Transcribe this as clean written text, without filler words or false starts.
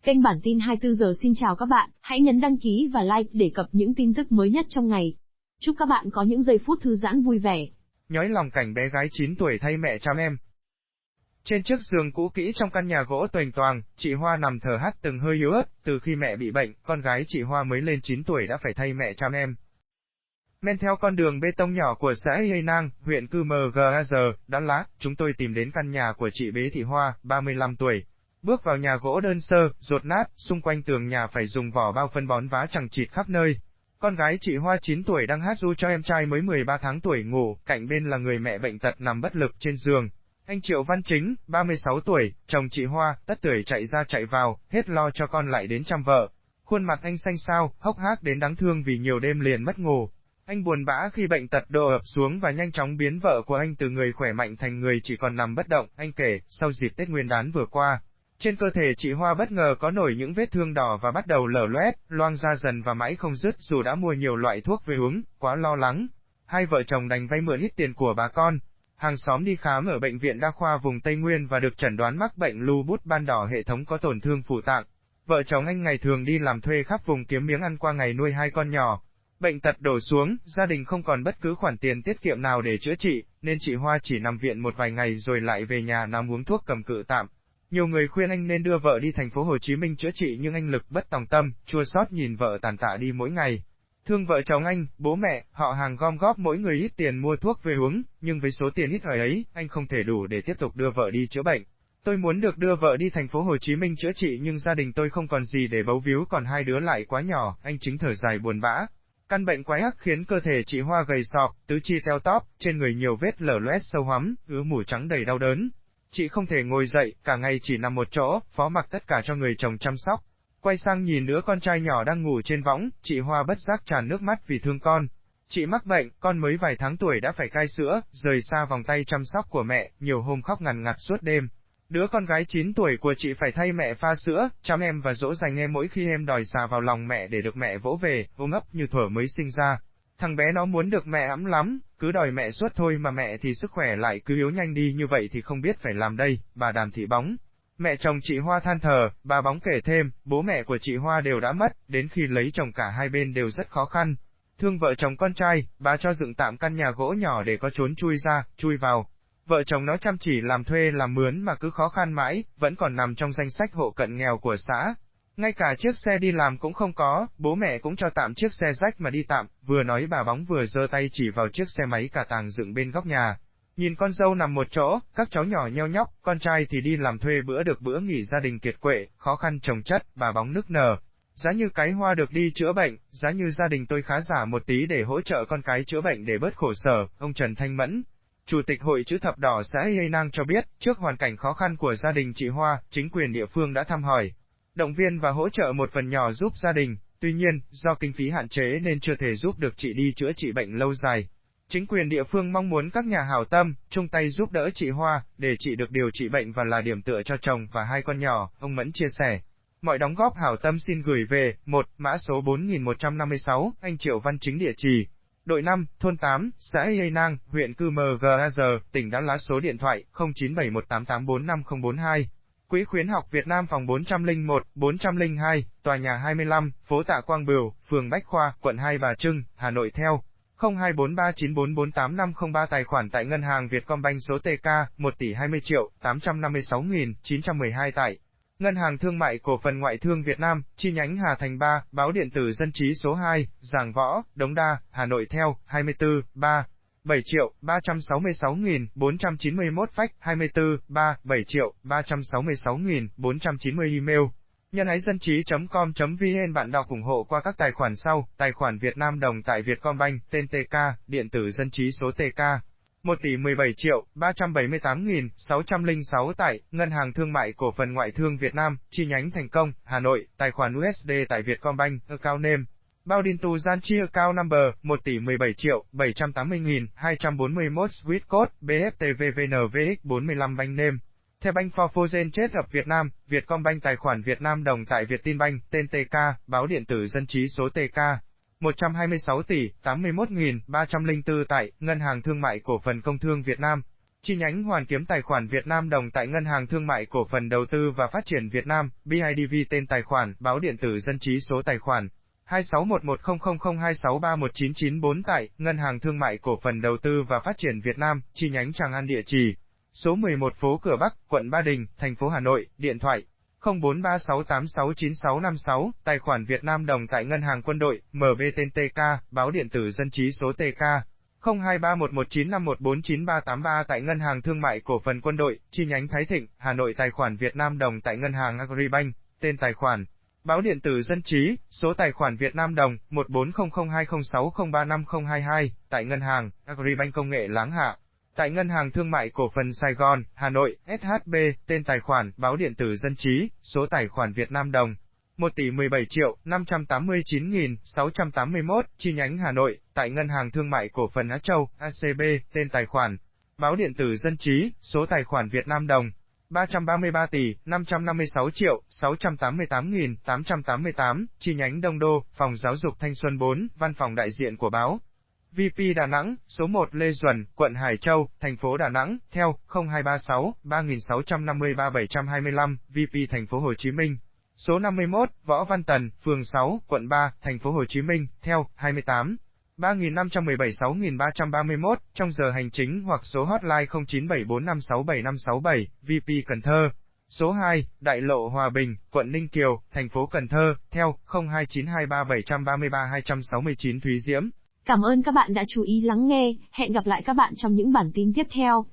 Kênh bản tin 24 giờ xin chào các bạn, hãy nhấn đăng ký và like để cập những tin tức mới nhất trong ngày. Chúc các bạn có những giây phút thư giãn vui vẻ. Nhói lòng cảnh bé gái 9 tuổi thay mẹ chăm em. Trên chiếc giường cũ kỹ trong căn nhà gỗ toành toàng, chị Hoa nằm thở hắt từng hơi yếu ớt, từ khi mẹ bị bệnh, con gái chị Hoa mới lên 9 tuổi đã phải thay mẹ chăm em. Men theo con đường bê tông nhỏ của xã Yê Nang, huyện Cư Mờ Gaz, Đắk Lắk, chúng tôi tìm đến căn nhà của chị Bế Thị Hoa, 35 tuổi. Bước vào nhà gỗ đơn sơ, dột nát, xung quanh tường nhà phải dùng vỏ bao phân bón vá chằng chịt khắp nơi. Con gái chị Hoa 9 tuổi đang hát ru cho em trai mới 13 tháng tuổi ngủ, cạnh bên là người mẹ bệnh tật nằm bất lực trên giường. Anh Triệu Văn Chính, 36 tuổi, chồng chị Hoa, tất tưởi chạy ra chạy vào, hết lo cho con lại đến chăm vợ. Khuôn mặt anh xanh xao, hốc hác đến đáng thương vì nhiều đêm liền mất ngủ. Anh buồn bã khi bệnh tật đổ ập xuống và nhanh chóng biến vợ của anh từ người khỏe mạnh thành người chỉ còn nằm bất động. Anh kể, sau dịp Tết Nguyên đán vừa qua, trên cơ thể chị Hoa bất ngờ có nổi những vết thương đỏ và bắt đầu lở loét, loang ra dần và mãi không dứt dù đã mua nhiều loại thuốc về uống, quá lo lắng. Hai vợ chồng đành vay mượn ít tiền của bà con. Hàng xóm đi khám ở bệnh viện đa khoa vùng Tây Nguyên và được chẩn đoán mắc bệnh lupus ban đỏ hệ thống có tổn thương phủ tạng. Vợ chồng anh ngày thường đi làm thuê khắp vùng kiếm miếng ăn qua ngày nuôi hai con nhỏ. Bệnh tật đổ xuống, gia đình không còn bất cứ khoản tiền tiết kiệm nào để chữa trị, nên chị Hoa chỉ nằm viện một vài ngày rồi lại về nhà nằm uống thuốc cầm cự tạm. Nhiều người khuyên anh nên đưa vợ đi thành phố Hồ Chí Minh chữa trị nhưng anh lực bất tòng tâm, chua xót nhìn vợ tàn tạ đi mỗi ngày. Thương vợ chồng anh, bố mẹ, họ hàng gom góp mỗi người ít tiền mua thuốc về uống, nhưng với số tiền ít ỏi ấy, anh không thể đủ để tiếp tục đưa vợ đi chữa bệnh. Tôi muốn được đưa vợ đi thành phố Hồ Chí Minh chữa trị nhưng gia đình tôi không còn gì để bấu víu còn hai đứa lại quá nhỏ, anh Chính thở dài buồn bã. Căn bệnh quái ác khiến cơ thể chị Hoa gầy sọp, tứ chi teo tóp, trên người nhiều vết lở loét sâu hoắm, ứ mủ trắng đầy đau đớn. Chị không thể ngồi dậy, cả ngày chỉ nằm một chỗ, phó mặc tất cả cho người chồng chăm sóc. Quay sang nhìn đứa con trai nhỏ đang ngủ trên võng, chị Hoa bất giác tràn nước mắt vì thương con. Chị mắc bệnh, con mới vài tháng tuổi đã phải cai sữa, rời xa vòng tay chăm sóc của mẹ, nhiều hôm khóc ngằn ngặt suốt đêm. Đứa con gái 9 tuổi của chị phải thay mẹ pha sữa, chăm em và dỗ dành em mỗi khi em đòi xà vào lòng mẹ để được mẹ vỗ về, ôm ấp như thuở mới sinh ra. Thằng bé nó muốn được mẹ ẵm lắm, cứ đòi mẹ suốt thôi mà mẹ thì sức khỏe lại cứ yếu nhanh đi như vậy thì không biết phải làm đây, bà Đàm Thị Bóng. Mẹ chồng chị Hoa than thở, bà Bóng kể thêm, bố mẹ của chị Hoa đều đã mất, đến khi lấy chồng cả hai bên đều rất khó khăn. Thương vợ chồng con trai, bà cho dựng tạm căn nhà gỗ nhỏ để có trốn chui ra, chui vào. Vợ chồng nó chăm chỉ làm thuê làm mướn mà cứ khó khăn mãi, vẫn còn nằm trong danh sách hộ cận nghèo của xã. Ngay cả chiếc xe đi làm cũng không có, bố mẹ cũng cho tạm chiếc xe rách mà đi tạm, vừa nói bà Bóng vừa giơ tay chỉ vào chiếc xe máy cả tàng dựng bên góc nhà. Nhìn con dâu nằm một chỗ, các cháu nhỏ nheo nhóc, con trai thì đi làm thuê bữa được bữa nghỉ gia đình kiệt quệ, khó khăn chồng chất, bà Bóng nức nở. Giá như cái Hoa được đi chữa bệnh, giá như gia đình tôi khá giả một tí để hỗ trợ con cái chữa bệnh để bớt khổ sở, ông Trần Thanh Mẫn, Chủ tịch Hội Chữ Thập Đỏ xã Yê Nang cho biết, trước hoàn cảnh khó khăn của gia đình chị Hoa, chính quyền địa phương đã thăm hỏi, động viên và hỗ trợ một phần nhỏ giúp gia đình, tuy nhiên, do kinh phí hạn chế nên chưa thể giúp được chị đi chữa trị bệnh lâu dài. Chính quyền địa phương mong muốn các nhà hảo tâm, chung tay giúp đỡ chị Hoa, để chị được điều trị bệnh và là điểm tựa cho chồng và hai con nhỏ, ông Mẫn chia sẻ. Mọi đóng góp hảo tâm xin gửi về, 1, mã số 4156, anh Triệu Văn Chính địa chỉ. Đội 5, thôn 8, xã Yê Nang, huyện Cư Mờ Gaz, tỉnh Đắk Lắk số điện thoại 0971884542. Quỹ khuyến học Việt Nam phòng 401, 402, tòa nhà 25, phố Tạ Quang Bửu, phường Bách Khoa, quận Hai Bà Trưng, Hà Nội theo 0243944850 tài khoản tại ngân hàng Vietcombank số TK 1.020.856.912 tại Ngân hàng Thương mại Cổ phần Ngoại thương Việt Nam, chi nhánh Hà Thành 3, báo điện tử Dân trí số 2, Giảng Võ, Đống Đa, Hà Nội theo 24 3 7.366.491 fax 24 3 7.366.490 email. Nhân ái dân trí.com.vn bạn đọc ủng hộ qua các tài khoản sau, tài khoản Việt Nam đồng tại Vietcombank, tên TK, điện tử Dân trí số TK. 1.017.378.606 tại Ngân hàng Thương mại Cổ phần Ngoại thương Việt Nam, chi nhánh Thành Công, Hà Nội, tài khoản USD tại Vietcombank, account name. Bao điền tù gian chi account number 1.017.780.241 Swift code BFTVVNVX45 bank name. Theo Bank for Foreign Trade of Việt Nam, Vietcombank tài khoản Việt Nam đồng tại Vietinbank, tên TK, báo điện tử Dân trí số TK. 126 tỷ 81.304 tại Ngân hàng Thương mại Cổ phần Công thương Việt Nam. chi nhánh Hoàn Kiếm tài khoản Việt Nam đồng tại Ngân hàng Thương mại Cổ phần Đầu tư và Phát triển Việt Nam, BIDV tên tài khoản, báo điện tử dân trí số tài khoản 26110002631994 tại Ngân hàng Thương mại Cổ phần Đầu tư và Phát triển Việt Nam, chi nhánh Tràng An địa chỉ số 11 phố Cửa Bắc, quận Ba Đình, thành phố Hà Nội, điện thoại 0436869656, tài khoản Việt Nam đồng tại Ngân hàng Quân đội, MB tên TK, báo điện tử dân trí số TK 023119514933 tại Ngân hàng Thương mại Cổ phần Quân đội, chi nhánh Thái Thịnh, Hà Nội, tài khoản Việt Nam đồng tại Ngân hàng Agribank, tên tài khoản, báo điện tử dân trí, số tài khoản Việt Nam đồng 14002060350022 tại Ngân hàng Agribank Công nghệ Láng Hạ. Tại Ngân hàng Thương mại Cổ phần Sài Gòn, Hà Nội, SHB, tên tài khoản, báo điện tử dân trí, số tài khoản Việt Nam đồng 1.017.589.681, chi nhánh Hà Nội, tại Ngân hàng Thương mại Cổ phần Á Châu, ACB, tên tài khoản, báo điện tử dân trí, số tài khoản Việt Nam đồng 333.556.688.888, chi nhánh Đông Đô, Phòng Giáo dục Thanh Xuân 4, Văn phòng đại diện của báo VP Đà Nẵng, số 1 Lê Duẩn, quận Hải Châu, thành phố Đà Nẵng, theo 0236 3653 725, VP thành phố Hồ Chí Minh. Số 51, Võ Văn Tần, phường 6, quận 3, thành phố Hồ Chí Minh, theo 28 3517 6331, trong giờ hành chính hoặc số hotline 0974567567, VP Cần Thơ. Số 2, Đại lộ Hòa Bình, quận Ninh Kiều, thành phố Cần Thơ, theo 02923733269 Thúy Diễm. Cảm ơn các bạn đã chú ý lắng nghe, hẹn gặp lại các bạn trong những bản tin tiếp theo.